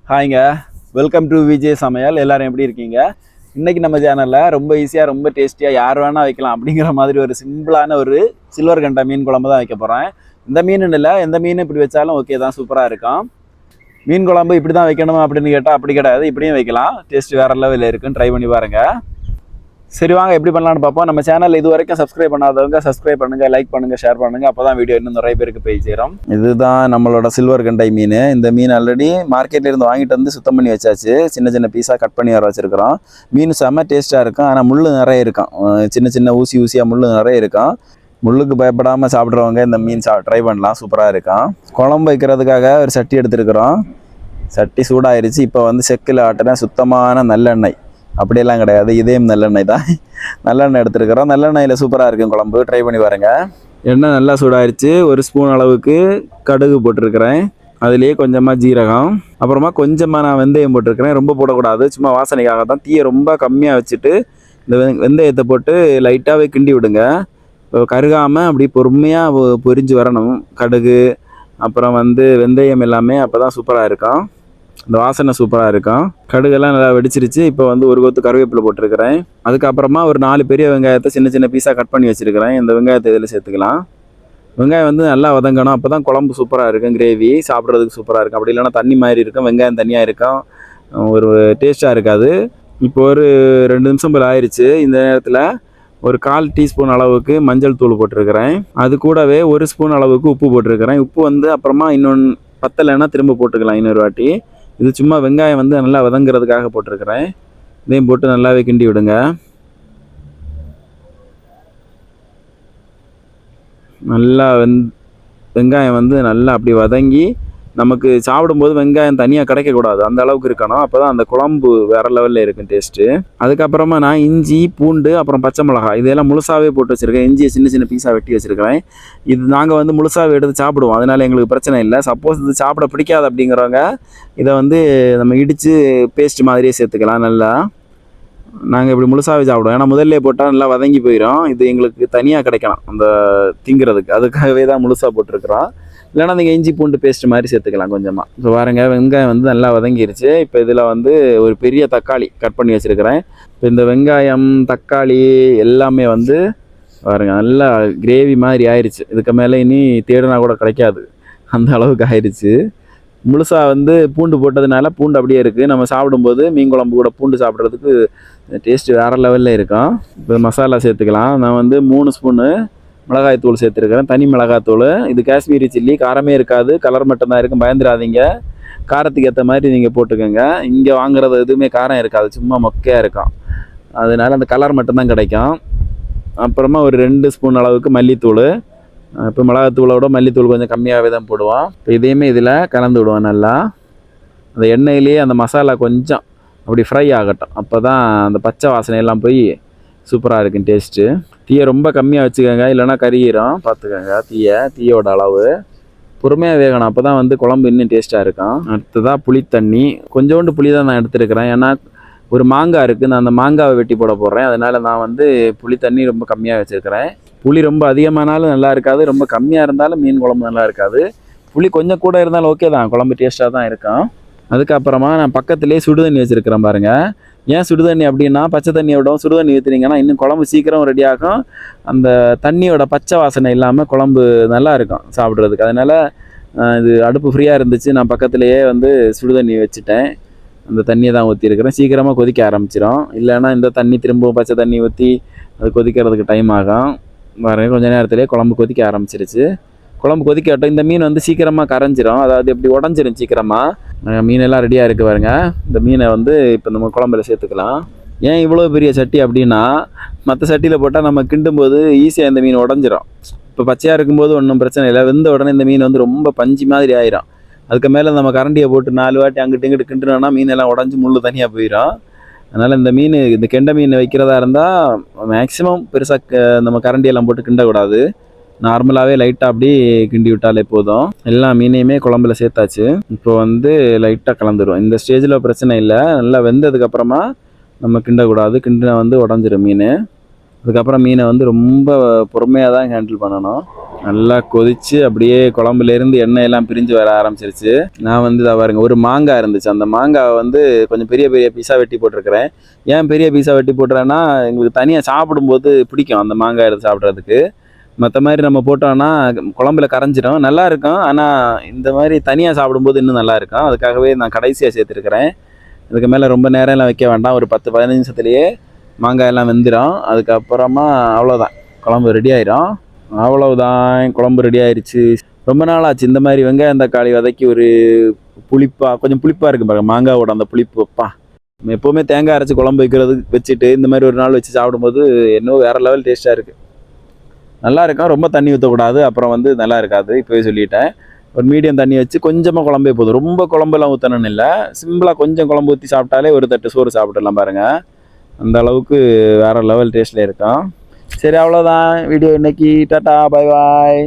ஹாய்ங்க, welcome to Vijay சமையல். எல்லாரும் எப்படி இருக்கீங்க? இன்னைக்கு நம்ம சேனலில் ரொம்ப ஈஸியாக ரொம்ப டேஸ்டியாக யார் வேணால் வைக்கலாம் அப்படிங்கிற மாதிரி ஒரு சிம்பிளான ஒரு சில்வர் கண்டா மீன் குழம்பு தான் வைக்க போகிறேன். இந்த மீன் இல்லை, எந்த மீன் இப்படி வச்சாலும் ஓகே தான், சூப்பராக இருக்கும். மீன் குழம்பு இப்படி தான் வைக்கணும் அப்படின்னு கேட்டால் அப்படி கிடையாது, இப்படியும் வைக்கலாம். டேஸ்ட் வேறு லெவலில் இருக்குன்னு ட்ரை பண்ணி பாருங்கள். சரி வாங்க எப்படி பண்ணலான்னு பார்ப்போம். நம்ம சேனல் இது வரைக்கும் சப்ஸ்கிரைப் பண்ணாதவங்க சப்ஸ்கிரைப் பண்ணுங்கள், லைக் பண்ணுங்கள், ஷேர் பண்ணுங்கள். அப்போ தான் வீடியோ இன்னும் நிறைய பேருக்கு போய் சேரும். இதுதான் நம்மளோட சில்வர் கண்டை மீன். இந்த மீன் ஆல்ரெடி மார்க்கெட்ல இருந்து வாங்கிட்டு வந்து சுத்தம் பண்ணி வச்சாச்சு. சின்ன சின்ன பீஸாக கட் பண்ணி வர வச்சுருக்கிறோம். மீன் செம்ம டேஸ்ட்டாக இருக்கும், ஆனால் முள் நிறைய இருக்கும். சின்ன சின்ன ஊசியாக முள் நிறைய இருக்கும். முள்ளுக்கு பயப்படாமல் சாப்பிட்றவங்க இந்த மீன் ட்ரை பண்ணலாம், சூப்பராக இருக்கும். குழம்பு வைக்கிறதுக்காக ஒரு சட்டி எடுத்துருக்குறோம். சட்டி சூடாயிருச்சு. இப்போ வந்து செக்கில் ஆட்டின சுத்தமான நல்லெண்ணெய், அப்படியெல்லாம் கிடையாது, இதேம் நல்லெண்ணெய் தான். நல்லெண்ணெய் எடுத்துருக்குறோம். நல்லெண்ணெயில் சூப்பராக இருக்கும் குழம்பு, ட்ரை பண்ணி பாருங்க. எண்ணெய் நல்லா சூடாயிருச்சு. ஒரு ஸ்பூன் அளவுக்கு கடுகு போட்டிருக்கிறேன். அதுலேயே கொஞ்சமாக ஜீரகம், அப்புறமா கொஞ்சமாக நான் வெந்தயம் போட்டிருக்கிறேன். ரொம்ப போடக்கூடாது, சும்மா வாசனைக்காக தான். தீயை ரொம்ப கம்மியாக வச்சுட்டு இந்த வெந்தயத்தை போட்டு லைட்டாகவே கிண்டி விடுங்க. கருகாமல் அப்படி பொறுமையாக பொரிஞ்சு வரணும் கடுகு, அப்புறம் வந்து வெந்தயம் எல்லாமே. அப்போ தான் சூப்பராக இருக்கும், இந்த வாசனை சூப்பராக இருக்கும். கடுகெல்லாம் நல்லா வெடிச்சிருச்சு. இப்போ வந்து ஒரு கொத்து கருவேப்பிலை போட்டிருக்கிறேன். அதுக்கப்புறமா ஒரு 4 பெரிய வெங்காயத்தை சின்ன சின்ன பீஸாக கட் பண்ணி வச்சுருக்கிறேன். இந்த வெங்காயத்தை இதில் சேர்த்துக்கலாம். வெங்காயம் வந்து நல்லா வதங்கணும், அப்போ தான் குழம்பு சூப்பராக இருக்கும். கிரேவி சாப்பிட்றதுக்கு சூப்பராக இருக்கும். அப்படி இல்லைன்னா தண்ணி மாதிரி இருக்கும், வெங்காயம் தனியாக இருக்கும், ஒரு டேஸ்ட்டாக இருக்காது. இப்போ ஒரு 2 நிமிஷம் போல் ஆயிடுச்சு. இந்த நேரத்தில் ஒரு 1/4 டீஸ்பூன் அளவுக்கு மஞ்சள் தூள் போட்டிருக்கிறேன். அது கூடவே 1 ஸ்பூன் அளவுக்கு உப்பு போட்டிருக்கிறேன். உப்பு வந்து அப்புறமா இன்னொன்று பத்தலைன்னா திரும்ப போட்டுக்கலாம் இன்னொரு வாட்டி. இது சும்மா வெங்காயம் வந்து நல்லா வதங்கிறதுக்காக போட்டிருக்கிறேன். இதையும் போட்டு நல்லாவே கிண்டி விடுங்க. நல்லா வெங்காயம் வந்து நல்லா அப்படி வதங்கி, நமக்கு சாப்பிடும்போது வெங்காயம் தனியாக கிடைக்கக்கூடாது, அந்த அளவுக்கு இருக்கணும். அப்போ தான் அந்த குழம்பு வேறு லெவலில் இருக்கும் டேஸ்ட்டு. அதுக்கப்புறமா நான் இஞ்சி, பூண்டு, அப்புறம் பச்சை மிளகாய் இதெல்லாம் முழுசாகவே போட்டு வச்சுருக்கேன். இஞ்சியை சின்ன சின்ன பீஸாக வெட்டி வச்சுருக்கிறேன். இது நாங்கள் வந்து முழுசாகவே எடுத்து சாப்பிடுவோம், அதனால் எங்களுக்கு பிரச்சனை இல்லை. சப்போஸ் இது சாப்பிட பிடிக்காது அப்படிங்கிறவங்க இதை வந்து நம்ம இடித்து பேஸ்ட் மாதிரியே சேர்த்துக்கலாம். நல்லா நாங்கள் இப்படி முழுசாகவே சாப்பிடுவோம், ஏன்னா முதல்ல போட்டால் நல்லா வதங்கி போயிடும். இது எங்களுக்கு தனியாக கிடைக்கலாம் அந்த திங்கிறதுக்கு, அதுக்காகவே தான் முழுசாக போட்டிருக்கிறோம். இல்லைனா நீங்கள் இஞ்சி பூண்டு பேஸ்ட் மாதிரி சேர்த்துக்கலாம் கொஞ்சமாக. இப்போ பாருங்க, வெங்காயம் வந்து நல்லா வதங்கிருச்சு. இப்போ இதில் வந்து ஒரு பெரிய தக்காளி கட் பண்ணி வச்சுருக்கிறேன். இப்போ இந்த வெங்காயம் தக்காளி எல்லாமே வந்து பாருங்க நல்லா கிரேவி மாதிரி ஆயிடுச்சு. இதுக்கு மேலே இனி தேடினா கூட கிடைக்காது, அந்த அளவுக்கு ஆயிடுச்சு. முழுசாக வந்து பூண்டு போட்டதுனால பூண்டு அப்படியே இருக்குது. நம்ம சாப்பிடும்போது மீன் குழம்பு கூட பூண்டு சாப்பிட்றதுக்கு டேஸ்ட்டு வேறு லெவலில் இருக்கும். இப்போ மசாலா சேர்த்துக்கலாம். நான் வந்து 3 ஸ்பூனு மிளகாய் தூள் சேர்த்துருக்கிறேன், தனி மிளகாத்தூள். இது காஷ்மீரி சில்லி, காரமே இருக்காது, கலர் மட்டும்தான் இருக்கும். பயந்துடாதீங்க, காரத்துக்கு ஏற்ற மாதிரி நீங்கள் போட்டுக்கோங்க. இங்கே வாங்குறது எதுவுமே காரம் இருக்காது, சும்மா மொக்கையாக இருக்கும், அதனால அந்த கலர் மட்டும்தான் கிடைக்கும். அப்புறமா ஒரு 2 ஸ்பூன் அளவுக்கு மல்லித்தூள். இப்போ மிளகாத்தூளோட மல்லித்தூள் கொஞ்சம் கம்மியாகவே தான் போடுவோம். இப்போ இதையுமே இதில் கலந்து விடுவோம். நல்லா அந்த எண்ணெயிலேயே அந்த மசாலா கொஞ்சம் அப்படி ஃப்ரை ஆகட்டும், அப்போ தான் அந்த பச்சை வாசனையெல்லாம் போய் சூப்பராக இருக்கும் டேஸ்ட்டு. தீயை ரொம்ப கம்மியாக வச்சுக்கோங்க, இல்லைனா கறியிடும், பார்த்துக்கோங்க. தீயோட அளவு பொறுமையாக வேகணும், அப்போ தான் வந்து குழம்பு இன்னும் டேஸ்ட்டாக இருக்கும். அடுத்ததாக புளி தண்ணி, கொஞ்சோண்டு புளி தான் நான் எடுத்துருக்கிறேன். ஏன்னா ஒரு மாங்காய் இருக்குது, நான் அந்த மாங்காவை வெட்டி போட போடுறேன், அதனால் நான் வந்து புளி தண்ணி ரொம்ப கம்மியாக வச்சுருக்கிறேன். புளி ரொம்ப அதிகமானாலும் நல்லா இருக்காது, ரொம்ப கம்மியாக இருந்தாலும் மீன் குழம்பு நல்லா இருக்காது. புளி கொஞ்சம் கூட இருந்தாலும் ஓகே தான், குழம்பு டேஸ்ட்டாக தான் இருக்கும். அதுக்கப்புறமா நான் பக்கத்துலேயே சுடுதண்ணி வச்சுருக்கிறேன் பாருங்கள். ஏன் சுடுதண்ணி அப்படின்னா, பச்சை தண்ணியை விடவும் சுடுதண்ணி ஊற்றுனீங்கன்னா இன்னும் குழம்பு சீக்கிரம் ரெடி ஆகும். அந்த தண்ணியோட பச்சை வாசனை இல்லாமல் குழம்பு நல்லா இருக்கும் சாப்பிட்றதுக்கு. அதனால் இது அடுப்பு ஃப்ரீயாக இருந்துச்சு, நான் பக்கத்துலேயே வந்து சுடுதண்ணி வச்சுட்டேன். அந்த தண்ணியை தான் ஊற்றிருக்கிறேன். சீக்கிரமாக கொதிக்க ஆரம்பிச்சிடும். இல்லைன்னா இந்த தண்ணி திரும்பவும் பச்சை தண்ணி ஊற்றி அது கொதிக்கிறதுக்கு டைம் ஆகும். பாருங்க, கொஞ்சம் நேரத்துலேயே குழம்பு கொதிக்க ஆரம்பிச்சிருச்சு. குழம்பு கொதிக்கட்டும். இந்த மீன் வந்து சீக்கிரமாக கரைஞ்சிரும், அதாவது எப்படி உடஞ்சிரும் சீக்கிரமாக. மீனெல்லாம் ரெடியாக இருக்குது பாருங்க. இந்த மீனை வந்து இப்போ நம்ம குழம்புல சேர்த்துக்கலாம். ஏன் இவ்வளோ பெரிய சட்டி அப்படின்னா, மற்ற சட்டியில் போட்டால் நம்ம கிண்டும்போது ஈஸியாக இந்த மீன் உடஞ்சிரும். இப்போ பச்சையாக இருக்கும்போது ஒன்றும் பிரச்சனை இல்லை, வெந்த உடனே இந்த மீன் வந்து ரொம்ப பஞ்சு மாதிரி ஆயிரும். அதுக்கு மேலே நம்ம கரண்டியை போட்டு 4 வாட்டி அங்கிட்டு இங்கிட்டு கிண்டுனோன்னா மீனெல்லாம் உடஞ்சி முள் தனியாக போயிடும். அதனால் இந்த மீன், இந்த கெண்டை மீன் வைக்கிறதா இருந்தால் மேக்ஸிமம் பெருசாக நம்ம கரண்டியெல்லாம் போட்டு கிண்டக்கூடாது, நார்மலாகவே லைட்டாக அப்படி கிண்டி விட்டாலே போதும். எல்லா மீனையுமே குழம்புல சேர்த்தாச்சு. இப்போ வந்து லைட்டாக கலந்துடும். இந்த ஸ்டேஜில் பிரச்சனை இல்லை, நல்லா வெந்ததுக்கப்புறமா நம்ம கிண்டக்கூடாது, கிண்டினா வந்து உடஞ்சிரும் மீன். அதுக்கப்புறம் மீனை வந்து ரொம்ப பொறுமையாக தான் ஹேண்டில் பண்ணணும். நல்லா கொதிச்சு அப்படியே குழம்புலேருந்து எண்ணெய் எல்லாம் பிரிஞ்சு வர ஆரம்பிச்சிருச்சு. நான் வந்து இதை பாருங்க, ஒரு மாங்காய் இருந்துச்சு. அந்த மாங்காவை வந்து கொஞ்சம் பெரிய பெரிய பீஸாக வெட்டி போட்டிருக்கிறேன். ஏன் பெரிய பீஸாக வெட்டி போட்டுறேன்னா, எங்களுக்கு தனியாக சாப்பிடும்போது பிடிக்கும் அந்த மாங்காய் எடுத்து சாப்பிட்றதுக்கு. மற்ற மாதிரி நம்ம போட்டோம்னா குழம்புல கரைஞ்சிடும், நல்லா இருக்கும். ஆனால் இந்த மாதிரி தனியாக சாப்பிடும்போது இன்னும் நல்லா இருக்கும். அதுக்காகவே நான் கடைசியாக சேர்த்துருக்கிறேன். இதுக்கு மேலே ரொம்ப நேரம்லாம் வைக்க வேண்டாம், ஒரு 10-15 நிமிஷத்துலேயே மாங்காயெல்லாம் வெந்துடும். அதுக்கப்புறமா அவ்வளோதான், குழம்பு ரெடி ஆயிரும். அவ்வளவுதான், குழம்பு ரெடி ஆயிடுச்சு. ரொம்ப நாள் ஆச்சு இந்த மாதிரி வெங்காயம் தக்காளி வதக்கி ஒரு கொஞ்சம் புளிப்பாக இருக்கும் பாருங்க, மாங்காவோட அந்த புளிப்பு. அப்பா, நம்ம எப்போவுமே தேங்காய் அரைச்சி குழம்பு வைக்கிறது வச்சுட்டு இந்த மாதிரி ஒரு நாள் வச்சு சாப்பிடும்போது இன்னும் வேறு லெவல் டேஸ்ட்டாக இருக்குது. நல்லா இருக்கும். ரொம்ப தண்ணி ஊற்றக்கூடாது, அப்புறம் வந்து நல்லா இருக்காது. இப்போவே சொல்லிட்டேன். ஒரு மீடியம் தண்ணி வச்சு கொஞ்சமாக குழம்பே போதும், ரொம்ப குழம்பெல்லாம் ஊற்றணும்னு இல்லை. சிம்பிளாக கொஞ்சம் குழம்பு ஊற்றி சாப்பிட்டாலே ஒரு தட்டு சோறு சாப்பிட்டுடலாம் பாருங்கள். அந்த அளவுக்கு வேறு லெவல் டேஸ்ட்டில் இருக்கும். சரி, அவ்வளோதான் வீடியோ இன்னைக்கு. டாட்டா, பாய் பாய்.